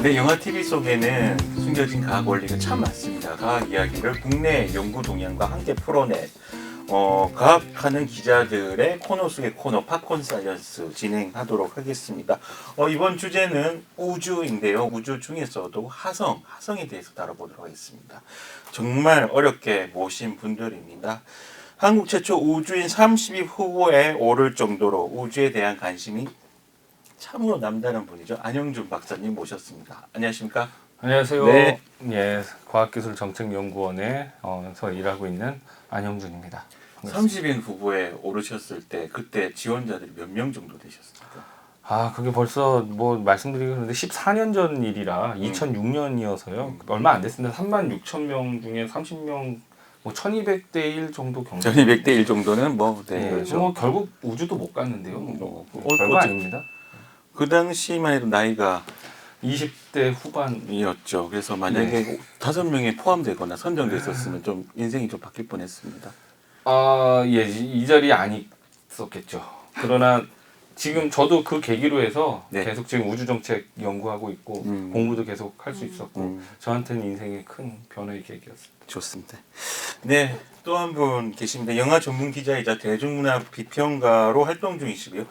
네, 영화 TV 속에는 숨겨진 과학 원리가 참 많습니다. 과학 이야기를 국내 연구 동향과 함께 풀어낸 과학하는 기자들의 코너 속의 코너 팝콘 사이언스 진행하도록 하겠습니다. 이번 주제는 우주인데요. 우주 중에서도 화성에 대해서 다뤄보도록 하겠습니다. 정말 어렵게 모신 분들입니다. 한국 최초 우주인 30위 후보에 오를 정도로 우주에 대한 관심이 참으로 남다른 분이죠. 안영준 박사님 모셨습니다. 안녕하십니까? 안녕하세요. 네. 예, 과학기술정책연구원에서 일하고 있는 안영준입니다. 30인 후보에 오르셨을 때 그때 지원자들이 몇 명 정도 되셨습니까? 아, 그게 벌써 뭐 말씀드리기 그런데 14년 전 일이라 2006년이어서요. 얼마 안 됐습니다. 36,000명 중에 30명 뭐 1200대 1 정도 경쟁. 1200대 1 정도는 뭐 네, 예, 그렇죠. 뭐 결국 우주도 못 갔는데요. 뭐 별거 어째- 아닙니다. 그 당시만 해도 나이가 20대 후반. 이었죠. 그래서 만약에 5명에 포함되거나 선정됐었으면 좀 인생이 좀 바뀔 뻔했습니다. 아, 예, 이 자리에 안 있었겠죠. 그러나 지금 저도 그 계기로 해서 네. 계속 지금 우주 정책 연구하고 있고 공부도 계속 할 수 있었고 저한테는 인생의 큰 변화의 계기였습니다. 좋습니다. 네, 또 한 분 계십니다. 영화 전문 기자이자 대중문화 비평가로 활동 중이시고요.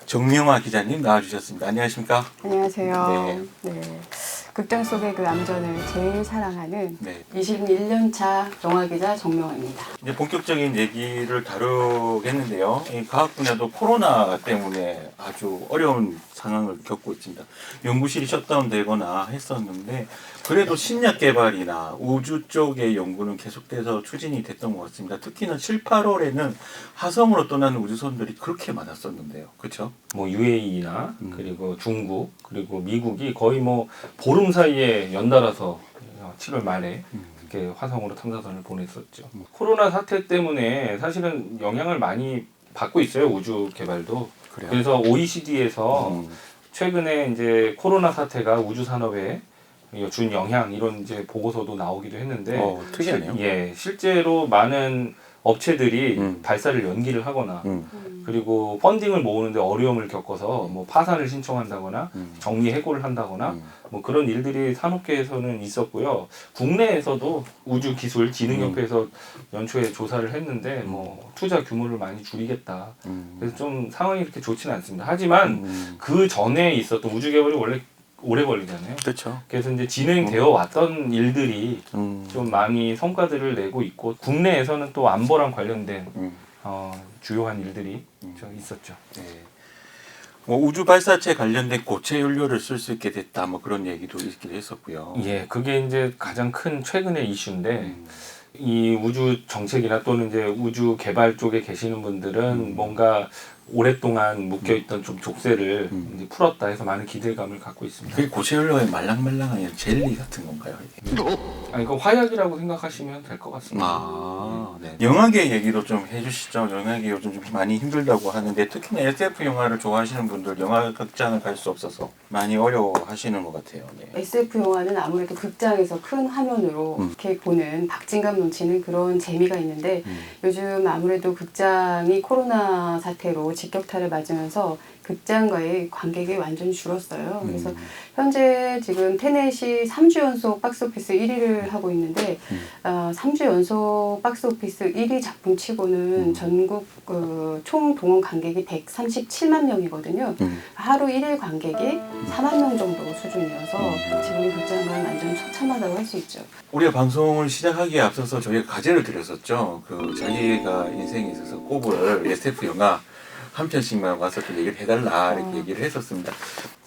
정명화 기자님 나와주셨습니다. 안녕하십니까? 안녕하세요. 네. 극장 속의 그 암전을 제일 사랑하는 네. 21년 차 영화기자 정명화입니다. 이제 본격적인 얘기를 다루겠는데요. 이 과학 분야도 코로나 때문에 아주 어려운 상황을 겪고 있습니다. 연구실이 셧다운되거나 했었는데 그래도 신약 개발이나 우주 쪽의 연구는 계속돼서 추진이 됐던 것 같습니다. 특히나 7, 8월에는 화성으로 떠나는 우주선들이 그렇게 많았었는데요. 그렇죠? 뭐 UAE나 그리고 중국 그리고 미국이 거의 뭐 보름 사이에 연달아서 7월 말에 이렇게 화성으로 탐사선을 보냈었죠. 코로나 사태 때문에 사실은 영향을 많이 받고 있어요. 우주 개발도. 그래요. 그래서 OECD에서 최근에 이제 코로나 사태가 우주 산업에 준 영향 이런 이제 보고서도 나오기도 했는데 특이하네요. 예, 실제로 많은 업체들이 발사를 연기를 하거나 그리고 펀딩을 모으는데 어려움을 겪어서 뭐 파산을 신청한다거나 정리 해고를 한다거나 뭐 그런 일들이 산업계에서는 있었고요. 국내에서도 우주기술진흥협회에서 연초에 조사를 했는데 뭐 투자 규모를 많이 줄이겠다. 그래서 좀 상황이 그렇게 좋지는 않습니다. 하지만 그 전에 있었던 우주 개발이 원래 오래 걸리잖아요. 그렇죠. 그래서 이제 진행되어 왔던 일들이 좀 많이 성과들을 내고 있고 국내에서는 또 안보랑 관련된 주요한 일들이 좀 있었죠. 네. 뭐 우주 발사체 관련된 고체 연료를 쓸 수 있게 됐다. 뭐 그런 얘기도 있기도 했었고요. 예, 그게 이제 가장 큰 최근의 이슈인데 이 우주 정책이나 또는 이제 우주 개발 쪽에 계시는 분들은 뭔가 오랫동안 묶여있던 좀 족쇄를 이제 풀었다 해서 많은 기대감을 갖고 있습니다. 그게 고체 연료의 말랑말랑한 젤리 같은 건가요? 이게? 아니, 그 화약이라고 생각하시면 될 것 같습니다. 아, 네. 영화계 얘기도 좀 해주시죠. 영화계 요즘 좀 많이 힘들다고 하는데 특히나 SF 영화를 좋아하시는 분들 영화 극장을 갈 수 없어서 많이 어려워하시는 것 같아요. 네. SF 영화는 아무래도 극장에서 큰 화면으로 이렇게 보는 박진감 넘치는 그런 재미가 있는데 요즘 아무래도 극장이 코로나 사태로 직격탄을 맞으면서 극장과의 관객이 완전히 줄었어요. 그래서 현재 지금 테넷이 3주 연속 박스오피스 1위를 하고 있는데 3주 연속 박스오피스 1위 작품치고는 전국 총 동원 관객이 137만 명이거든요. 하루 1일 관객이 4만 명 정도 수준이어서 지금 극장과는 완전히 처참하다고 할 수 있죠. 우리가 방송을 시작하기에 앞서서 저희가 과제를 드렸었죠. 그 자기가 인생에 있어서 꼽을 SF 영화 한 편씩만 와서 좀 얘기를 해달라 이렇게 얘기를 했었습니다.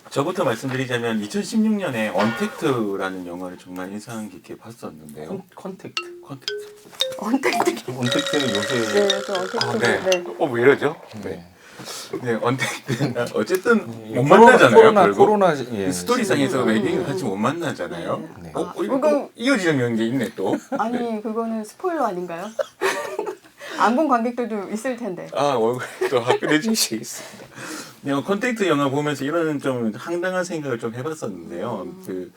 저부터 말씀드리자면 2016년에 언택트라는 영화를 정말 인상 깊게 봤었는데요. 컨택트. 언택트. 언택트는 요새 네, 또 언택트. 네. 왜 이러죠? 네. 네, 언택트. 어쨌든 못 코로나, 만나잖아요. 결국. 코로나 예, 스토리상에서 외계인을 같이 못 만나잖아요. 네. 이거 또 이어지는 게 있네 또. 아니 그거는 스포일러 아닌가요? 안 본 관객들도 있을 텐데. 얼굴 또 화끈해 주시겠습니다. 네, 컨택트 영화 보면서 이런 좀 황당한 생각을 좀 해봤었는데요. 그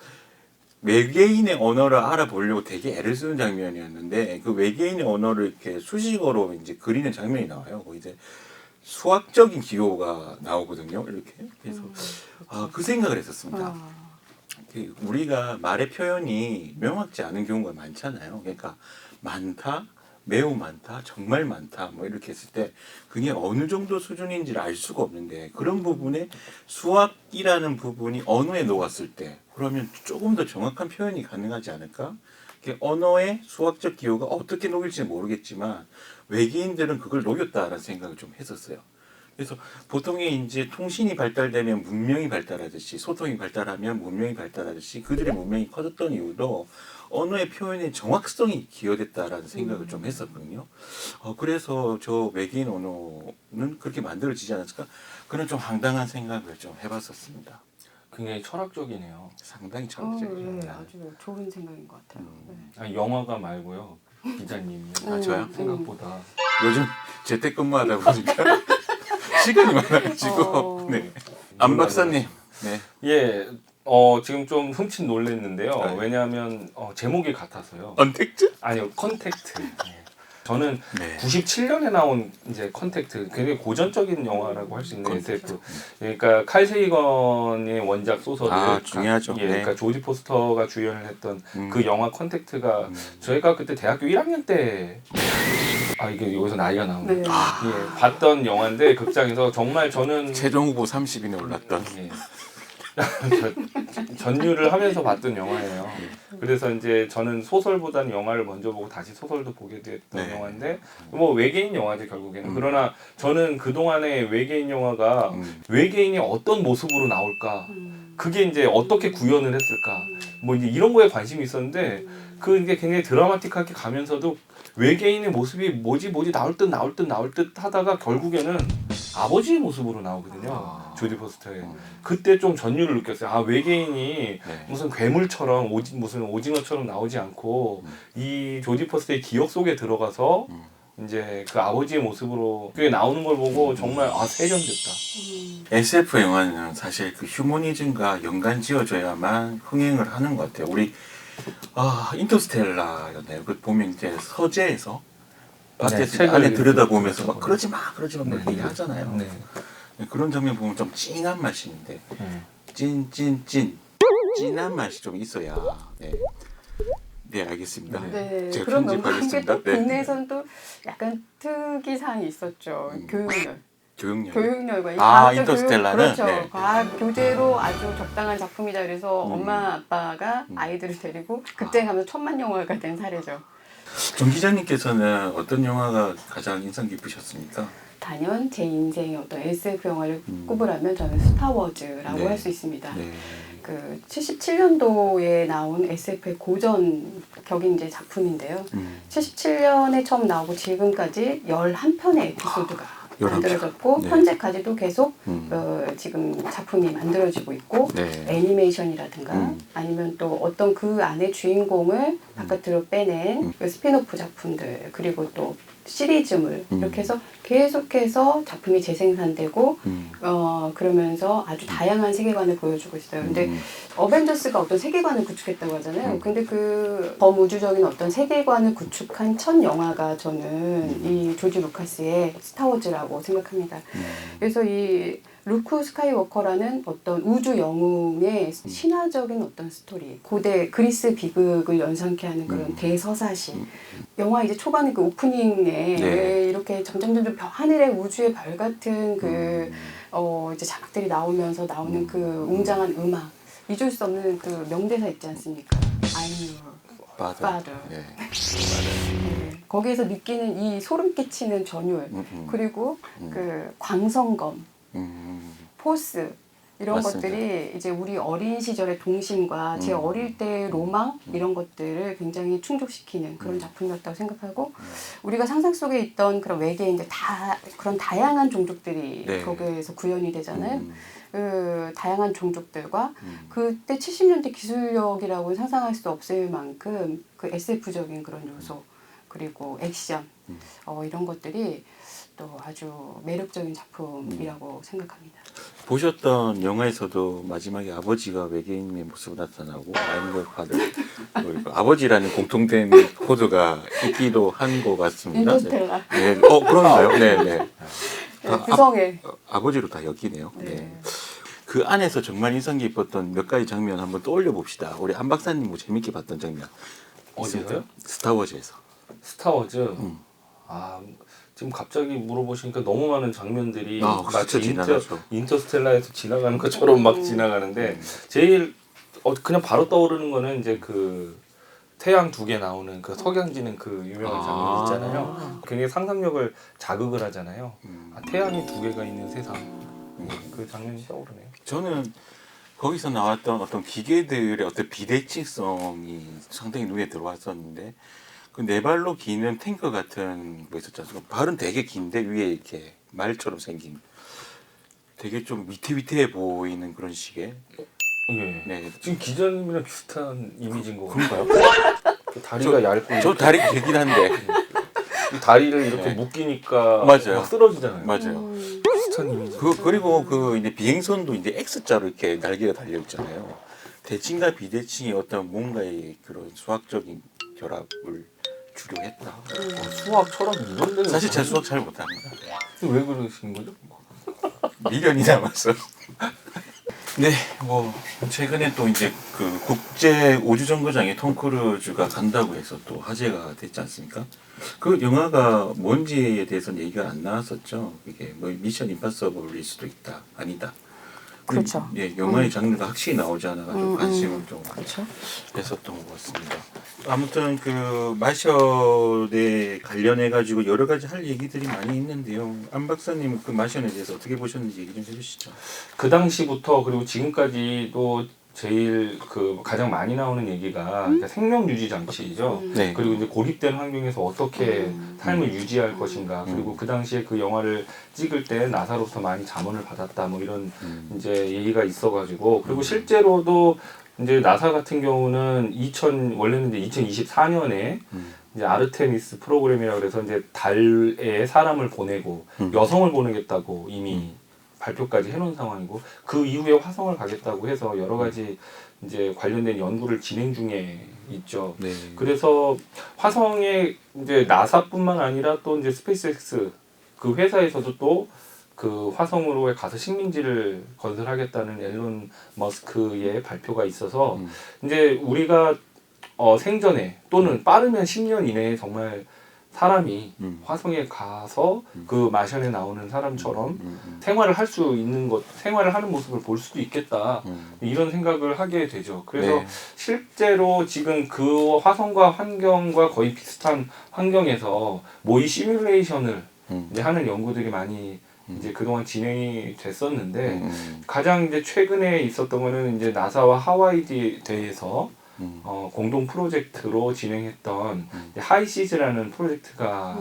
외계인의 언어를 알아보려고 되게 애를 쓰는 장면이었는데 그 외계인의 언어를 이렇게 수식어로 이제 그리는 장면이 나와요. 거기 이제 수학적인 기호가 나오거든요. 이렇게 그래서 그 생각을 했었습니다. 우리가 말의 표현이 명확지 않은 경우가 많잖아요. 그러니까 많다, 매우 많다, 정말 많다 뭐 이렇게 했을 때 그게 어느 정도 수준인지를 알 수가 없는데 그런 부분에 수학이라는 부분이 언어에 녹았을 때 그러면 조금 더 정확한 표현이 가능하지 않을까? 언어의 수학적 기호가 어떻게 녹일지 모르겠지만 외계인들은 그걸 녹였다라는 생각을 좀 했었어요. 그래서 보통의 이제 통신이 발달되면 문명이 발달하듯이 소통이 발달하면 문명이 발달하듯이 그들의 문명이 커졌던 이유도 언어의 표현의 정확성이 기여됐다라는 생각을 좀 했었거든요. 그래서 저 외계인 언어는 그렇게 만들어지지 않았을까? 그런 좀 황당한 생각을 좀 해봤었습니다. 굉장히 철학적이네요. 상당히 철학적이에요. 네, 아주 좋은 생각인 것 같아요. 네. 아니, 영화가 말고요. 기자님이 아, 저요? 생각보다 요즘 재택근무하다 보니까 시간이 많아가지고 네. 안 박사님. 네. 예, 지금 좀 흠칫 놀랐는데요. 네. 왜냐하면 제목이 같아서요. 언택트? 아니요, 컨택트. 예. 저는 네. 97년에 나온 이제 컨택트, 굉장히 고전적인 영화라고 할 수 있는 컨택트. SF. 그러니까 칼 세이건의 원작 소설을 중요하죠. 예, 그러니까 네. 조디 포스터가 주연을 했던 그 영화 컨택트가 저희가 그때 대학교 1학년 때 이게 여기서 나이가 나오네. 네. 예, 봤던 영화인데 극장에서 정말 저는 최종 후보 30인에 올랐던. 예. 전유를 하면서 봤던 영화예요. 그래서 이제 저는 소설보다는 영화를 먼저 보고 다시 소설도 보게 됐던 네. 영화인데 뭐 외계인 영화죠 결국에는. 그러나 저는 그 동안에 외계인 영화가 외계인이 어떤 모습으로 나올까, 그게 이제 어떻게 구현을 했을까, 뭐 이제 이런 거에 관심이 있었는데 그게 굉장히 드라마틱하게 가면서도 외계인의 모습이 뭐지 나올 듯 하다가 결국에는 아버지의 모습으로 나오거든요. 조디 포스터에. 그때 좀 전율을 느꼈어요. 외계인이 네. 무슨 괴물처럼 무슨 오징어처럼 나오지 않고 이 조디 포스터의 기억 속에 들어가서 이제 그 아버지의 모습으로 그게 나오는 걸 보고 정말 세련됐다. SF 영화는 사실 그 휴머니즘과 연관 지어줘야만 흥행을 하는 것 같아요. 우리 인터스텔라였나요? 그 보면 이제 서재에서 밖에 책을 안에 들여다보면서 그렇죠. 막 그러지 마 뭐 이렇게 하잖아요. 네. 그런 장면 보면 좀 찡한 맛이 있는데 찐한 맛이 좀 있어야 네 알겠습니다. 네, 제가 그런 면모한 편집하겠습니다. 게또 국내에서는 또 약간 특이사항이 있었죠. 교육열. 교육열. 교육열과 이 아, 과학적 인터스텔라는? 그렇죠. 네. 과학 교재로 아주 적당한 작품이다 그래서 엄마 아빠가 아이들을 데리고 극장에 가면 천만 영화가 된 사례죠. 정 기자님께서는 어떤 영화가 가장 인상 깊으셨습니까? 단연 제 인생의 어떤 SF 영화를 꼽으라면 저는 스타워즈라고 네. 할 수 있습니다. 네. 그 77년도에 나온 SF의 고전격인 이제 작품인데요. 77년에 처음 나오고 지금까지 11편의 에피소드가 11편. 만들어졌고 네. 현재까지도 계속 지금 작품이 만들어지고 있고 네. 애니메이션이라든가 아니면 또 어떤 그 안에 주인공을 바깥으로 빼낸 그 스핀오프 작품들 그리고 또 시리즈물 이렇게 해서 계속해서 작품이 재생산되고 그러면서 아주 다양한 세계관을 보여주고 있어요. 근데 어벤져스가 어떤 세계관을 구축했다고 하잖아요. 근데 그 범우주적인 어떤 세계관을 구축한 첫 영화가 저는 이 조지 루카스의 스타워즈라고 생각합니다. 그래서 이 루크 스카이워커라는 어떤 우주 영웅의 신화적인 어떤 스토리, 고대 그리스 비극을 연상케 하는 그런 대서사시. 영화 이제 초반에 그 오프닝에 네. 이렇게 점점 하늘의 우주의 별 같은 그 이제 자막들이 나오면서 나오는 그 웅장한 음악, 잊을 수 없는 그 명대사 있지 않습니까? I'm your father. 네. 네. 거기에서 느끼는 이 소름 끼치는 전율, 그리고 그 광성검, 포스 이런 맞습니다. 것들이 이제 우리 어린 시절의 동심과 제 어릴 때의 로망 이런 것들을 굉장히 충족시키는 그런 작품이었다고 생각하고 우리가 상상 속에 있던 그런 외계인들 다 그런 다양한 종족들이 네. 거기에서 구현이 되잖아요. 그 다양한 종족들과 그때 70년대 기술력이라고 상상할 수 없을 만큼 그 SF적인 그런 요소 그리고 액션 이런 것들이 또 아주 매력적인 작품이라고 생각합니다. 보셨던 영화에서도 마지막에 아버지가 외계인의 모습으로 나타나고 I'm your father 그리고 아버지라는 공통된 코드가 있기도 한 것 같습니다. 인터스텔라. 네. 그런가요? 네. 구성에 아버지로 다 엮이네요. 네. 네. 그 안에서 정말 인상 깊었던 몇 가지 장면 한번 떠올려 봅시다. 우리 안 박사님 뭐 재밌게 봤던 장면 어디서요? 스타워즈에서. 스타워즈. 아 지금 갑자기 물어보시니까 너무 많은 장면들이 마치 스쳐 지나가죠. 인터스텔라에서 지나가는 것처럼 막 지나가는데 제일 그냥 바로 떠오르는 거는 이제 그 태양 두 개 나오는 그 석양지는 그 유명한 장면 있잖아요. 굉장히 상상력을 자극을 하잖아요. 태양이 두 개가 있는 세상. 그 장면이 떠오르네요. 저는 거기서 나왔던 어떤 기계들의 어떤 비대칭성이 상당히 눈에 들어왔었는데 그 네 발로 기는 탱커 같은 거 있었지 않습니까? 발은 되게 긴데 위에 이렇게 말처럼 생긴 되게 좀 위태위태해 보이는 그런 식의. 예. 네. 지금 기자님이랑 비슷한 이미지인 거 그런가요? 다리가 얇고 저 다리 길긴 한데. 이 다리를 이렇게 네. 묶이니까 맞아요. 막 쓰러지잖아요. 맞아요. 비슷한 이미지. 그리고 그 이제 비행선도 이제 X자로 이렇게 날개가 달려 있잖아요. 대칭과 비대칭이 어떤 뭔가의 그런 수학적인 결합을 주려고 했다. 수학, 철학 이런 데는 사실 제 수학 잘 못합니다. 왜 그러신 거죠? 미련이 남았어. 네, 뭐 최근에 또 이제 그 국제 우주정거장에 톰 크루즈가 간다고 해서 또 화제가 됐지 않습니까? 그 영화가 뭔지에 대해서는 얘기가 안 나왔었죠. 이게 뭐 미션 임파서블일 수도 있다, 아니다. 그렇죠. 예, 영화의 장르가 확실히 나오지 않아가지고 관심을 좀 그렇죠. 했었던 것 같습니다. 아무튼 그 마션에 관련해 가지고 여러 가지 할 얘기들이 많이 있는데요. 안 박사님은 그 마션에 대해서 어떻게 보셨는지 얘기 좀 해주시죠. 그 당시부터 그리고 지금까지도 제일 그 가장 많이 나오는 얘기가 그러니까 생명 유지 장치죠. 네. 그리고 이제 고립된 환경에서 어떻게 삶을 유지할 것인가. 그리고 그 당시에 그 영화를 찍을 때 나사로부터 많이 자문을 받았다. 뭐 이런 이제 얘기가 있어가지고 그리고 실제로도 이제 나사 같은 경우는 원래는 이제 2024년에 이제 아르테미스 프로그램이라고 해서 이제 달에 사람을 보내고 여성을 보내겠다고 이미 발표까지 해놓은 상황이고 그 이후에 화성을 가겠다고 해서 여러 가지 이제 관련된 연구를 진행 중에 있죠. 네. 그래서 화성에 이제 나사뿐만 아니라 또 이제 스페이스X 그 회사에서도 또 그 화성으로 가서 식민지를 건설하겠다는 앨런 머스크의 발표가 있어서 이제 우리가 생전에 또는 빠르면 10년 이내에 정말 사람이 화성에 가서 그 마션에 나오는 사람처럼 생활을 할 수 있는 생활을 하는 모습을 볼 수도 있겠다. 이런 생각을 하게 되죠. 그래서 네. 실제로 지금 그 화성과 환경과 거의 비슷한 환경에서 모의 시뮬레이션을 이제 하는 연구들이 많이 이제 그동안 진행이 됐었는데 가장 이제 최근에 있었던 거는 이제 나사와 하와이드에서 공동 프로젝트로 진행했던 하이시즈라는 프로젝트가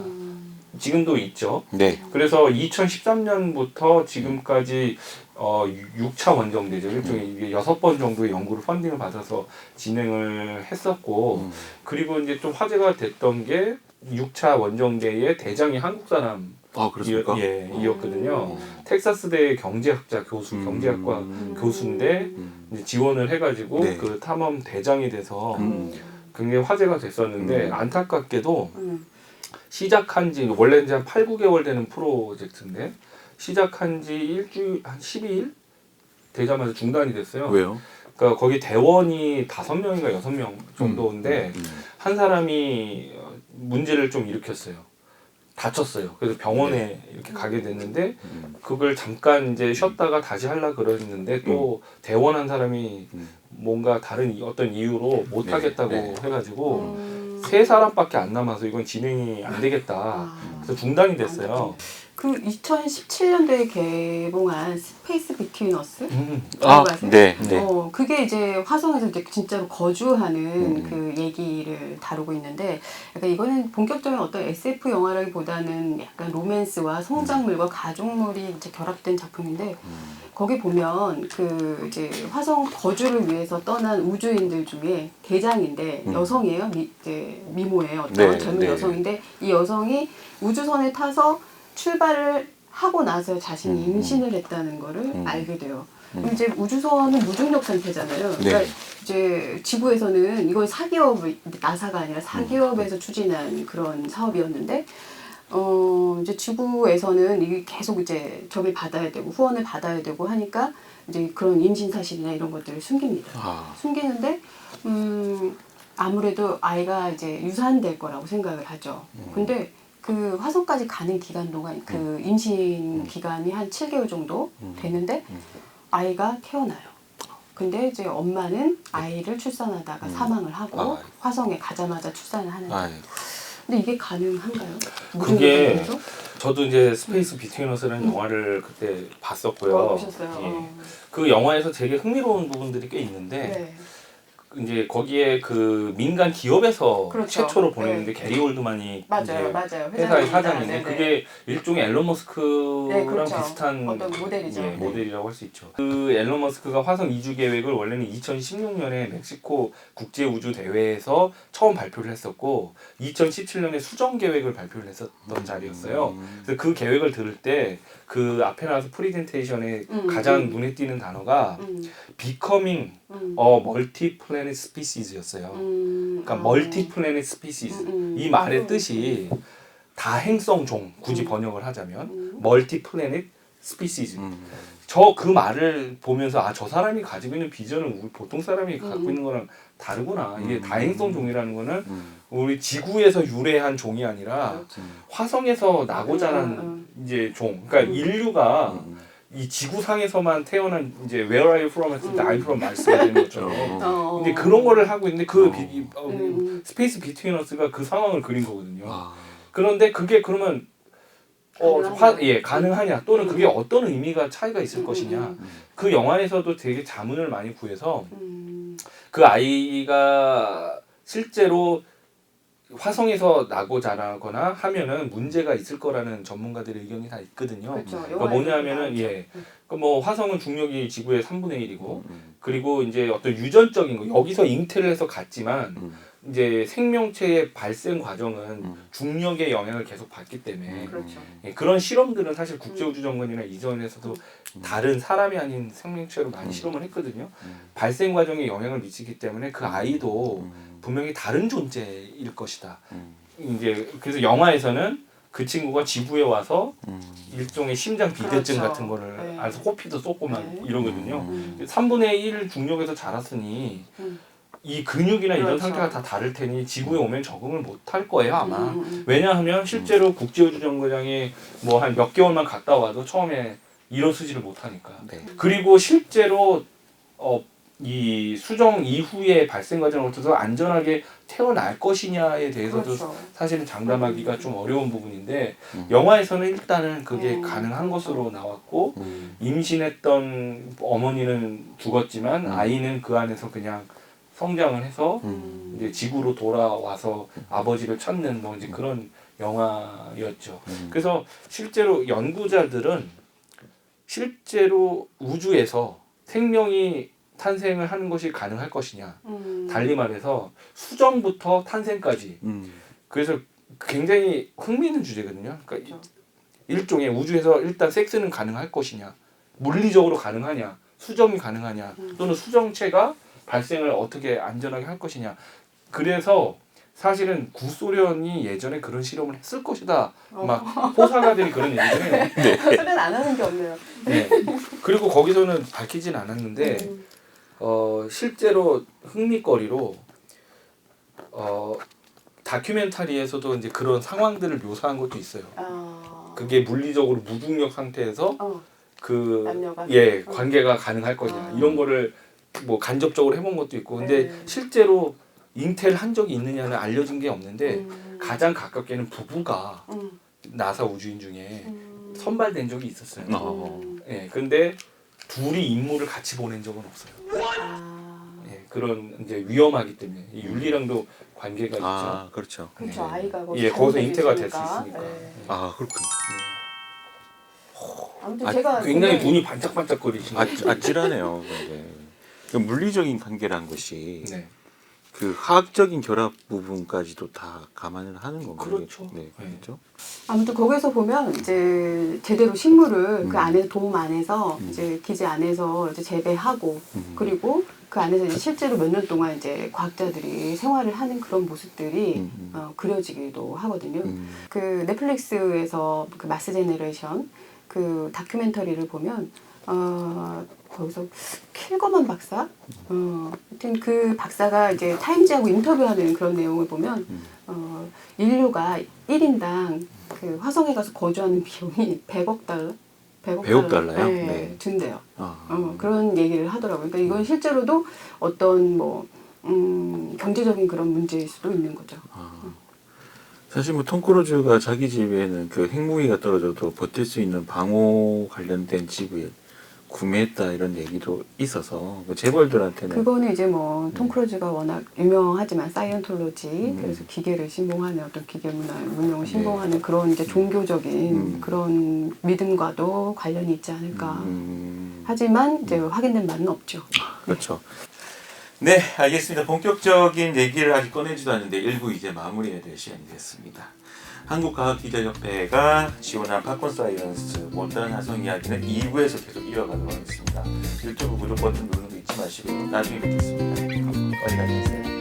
지금도 있죠. 네. 그래서 2013년부터 지금까지 6차 원정대죠. 일종의 6번 정도의 연구를 펀딩을 받아서 진행을 했었고 그리고 이제 좀 화제가 됐던 게 6차 원정대의 대장이 한국 사람 그렇습니까? 이었거든요. 텍사스대 경제학자 교수, 경제학과 교수인데 이제 지원을 해가지고 네. 그 탐험 대장이 돼서 굉장히 화제가 됐었는데 안타깝게도 시작한 지 원래 이제 한 8, 9개월 되는 프로젝트인데 시작한 지 한 12일 되자마자 중단이 됐어요. 왜요? 그러니까 거기 대원이 5명인가 6명 정도인데 한 사람이 문제를 좀 일으켰어요. 다쳤어요. 그래서 병원에 이렇게 가게 됐는데 그걸 잠깐 이제 쉬었다가 다시 하려 그랬는데 또 대원한 사람이 뭔가 다른 어떤 이유로 못 하겠다고 해가지고 3사람밖에 안 남아서 이건 진행이 안 되겠다. 그래서 중단이 됐어요. 그 2017년도에 개봉한 스페이스 비트윈 어스? 네. 네. 그게 이제 화성에서 이제 진짜로 거주하는 그 얘기를 다루고 있는데 약간 이거는 본격적인 어떤 SF 영화라기보다는 약간 로맨스와 성장물과 가족물이 이제 결합된 작품인데 거기 보면 그 이제 화성 거주를 위해서 떠난 우주인들 중에 대장인데 여성이에요. 이제 미모의 어떤 젊은 여성인데 이 여성이 우주선에 타서 출발을 하고 나서 자신이 임신을 했다는 거를 알게 돼요. 그럼 이제 우주선은 무중력 상태잖아요. 그러니까 이제 지구에서는 이건 사기업, 나사가 아니라 사기업에서 추진한 그런 사업이었는데 이제 지구에서는 이게 계속 이제 저길 받아야 되고 후원을 받아야 되고 하니까 이제 그런 임신 사실이나 이런 것들을 숨깁니다. 숨기는데 아무래도 아이가 이제 유산될 거라고 생각을 하죠. 근데 그 화성까지 가는 기간 동안 그 임신 기간이 한 7개월 정도 되는데 아이가 태어나요. 근데 이제 엄마는 아이를 출산하다가 사망을 하고 화성에 가자마자 출산을 하는데 근데 이게 가능한가요? 그게 저도 이제 스페이스 비트윈어스라는 영화를 그때 봤었고요. 보셨어요? 예. 그 영화에서 되게 흥미로운 부분들이 꽤 있는데 네. 이제 거기에 그 민간 기업에서 그렇죠. 최초로 보냈는데 네. 게리 올드만이 맞아요. 회사의 사장인데 네네. 그게 일종의 앨런 머스크랑 네, 그렇죠. 비슷한 어떤 모델이죠. 예, 네. 모델이라고 할 수 있죠. 그 앨런 머스크가 화성 이주 계획을 원래는 2016년에 멕시코 국제 우주 대회에서 처음 발표를 했었고 2017년에 수정 계획을 발표를 했었던 자리였어요. 그래서 그 계획을 들을 때 그 앞에 나와서 프리젠테이션에 가장 눈에 띄는 단어가 becoming a multi-planet species였어요. 그러니까 multi-planet species 이 말의 뜻이 다행성 종 굳이 번역을 하자면 multi-planet species. 저 그 말을 보면서 아 저 사람이 가지고 있는 비전은 우리 보통 사람이 갖고 있는 거랑 다르구나. 이게 다행성 종이라는 거는 우리 지구에서 유래한 종이 아니라 화성에서 나고 자란 이제 종. 그러니까 인류가 이 지구상에서만 태어난 이제 Where are you from 했을 때 I'm from Mars가 되는 것처럼. 근데 그런 거를 하고 있는데 그 스페이스 비트윈어스가 그 상황을 그린 거거든요. 그런데 그게 그러면 가능하냐 또는 그게 어떤 의미가 차이가 있을 것이냐. 그 영화에서도 되게 자문을 많이 구해서 그 아이가 실제로 화성에서 나고 자라거나 하면은 문제가 있을 거라는 전문가들의 의견이 다 있거든요. 그렇죠. 그러니까 뭐냐면은 그러니까 뭐 화성은 중력이 지구의 3분의 1이고 그리고 이제 어떤 유전적인 거 여기서 잉태를 해서 갔지만 이제 생명체의 발생 과정은 중력의 영향을 계속 받기 때문에 그렇죠. 그런 실험들은 사실 국제우주정거장이나 이전에서도 다른 사람이 아닌 생명체로 많이 실험을 했거든요. 발생 과정에 영향을 미치기 때문에 그 아이도 분명히 다른 존재일 것이다. 이제 그래서 영화에서는 그 친구가 지구에 와서 일종의 심장 비대증 그렇죠. 같은 거를 네. 알아서 호피도 쏟고 막 네. 이러거든요. 3분의 1 중력에서 자랐으니 이 근육이나 이런 그렇죠. 상태가 다 다를 테니 지구에 오면 적응을 못 할 거예요 아마. 왜냐하면 실제로 국제우주정거장에 뭐 한 몇 개월만 갔다 와도 처음에 일어서지를 못하니까. 그리고 실제로 이 수정 이후의 발생 과정을 거쳐서 안전하게 태어날 것이냐에 대해서도 그렇죠. 사실은 장담하기가 좀 어려운 부분인데 영화에서는 일단은 그게 가능한 것으로 나왔고 임신했던 어머니는 죽었지만 아이는 그 안에서 그냥 성장을 해서 이제 지구로 돌아와서 아버지를 찾는 뭐 이제 그런 영화였죠. 그래서 실제로 연구자들은 실제로 우주에서 생명이 탄생을 하는 것이 가능할 것이냐. 달리 말해서 수정부터 탄생까지. 그래서 굉장히 흥미있는 주제거든요. 그러니까 일종의 우주에서 일단 섹스는 가능할 것이냐. 물리적으로 가능하냐. 수정이 가능하냐. 또는 수정체가 발생을 어떻게 안전하게 할 것이냐. 그래서 사실은 구소련이 예전에 그런 실험을 했을 것이다. 막 호사가들이 그런 얘기를 해요. 소리는 안 하는 게 없네요. 네. 그리고 거기서는 밝히진 않았는데 실제로 흥미거리로 다큐멘터리에서도 이제 그런 상황들을 묘사한 것도 있어요. 그게 물리적으로 무중력 상태에서 남녀가? 관계가 가능할 거냐 이런 거를 뭐 간접적으로 해본 것도 있고 근데 실제로 잉태를 한 적이 있느냐는 알려진 게 없는데 가장 가깝게는 부부가 나사 우주인 중에 선발된 적이 있었어요. 근데 둘이 임무를 같이 보낸 적은 없어요. 그런 이제 위험하기 때문에 이 윤리랑도 관계가 있죠. 그렇죠. 그렇죠. 아이가 거기서 잉태가 될 수 있으니까. 그렇군요. 아무튼 제가 굉장히 눈이 반짝반짝거리시네요. 아찔하네요. 근데 그 물리적인 관계란 것이 그 화학적인 결합 부분까지도 다 감안을 하는 건가요? 그렇죠. 네, 그렇죠. 아무튼 거기서 보면 이제 제대로 식물을 그 안에 돔 안에서 이제 기지 안에서 이제 재배하고 그리고 그 안에서 이제 실제로 몇 년 동안 이제 과학자들이 생활을 하는 그런 모습들이 그려지기도 하거든요. 그 넷플릭스에서 그 마스 제네레이션 그 다큐멘터리를 보면 거기서 킬거만 박사, 하여튼 그 박사가 이제 타임즈하고 인터뷰하는 그런 내용을 보면 인류가 1인당 그 화성에 가서 거주하는 비용이 100억 달러? 100억 달러요? 네, 네. 든대요. 아. 그런 얘기를 하더라고요. 그러니까 이건 실제로도 어떤 뭐 경제적인 그런 문제일 수도 있는 거죠. 사실 뭐 톰 크루즈가 자기 집에는 그 핵무기가 떨어져도 버틸 수 있는 방호 관련된 집을 구매했다 이런 얘기도 있어서 그 재벌들한테는 그거는 이제 뭐 톰 크루즈가 워낙 유명하지만 사이언톨로지 그래서 기계를 신봉하는 어떤 기계 문명을 신봉하는 그런 이제 종교적인 그런 믿음과도 관련이 있지 않을까. 하지만 이제 확인된 바는 없죠. 그렇죠. 네, 알겠습니다. 본격적인 얘기를 아직 꺼내지도 않는데 1부 이제 마무리해야 될 시간이 됐습니다. 한국과학기자협회가 지원한 팝콘 사이언스 못다한 화성 이야기는 2부에서 계속 이어가도록 하겠습니다. 유튜브 구독 버튼 누르는 거 잊지 마시고요. 나중에 뵙겠습니다. 어디 가세요?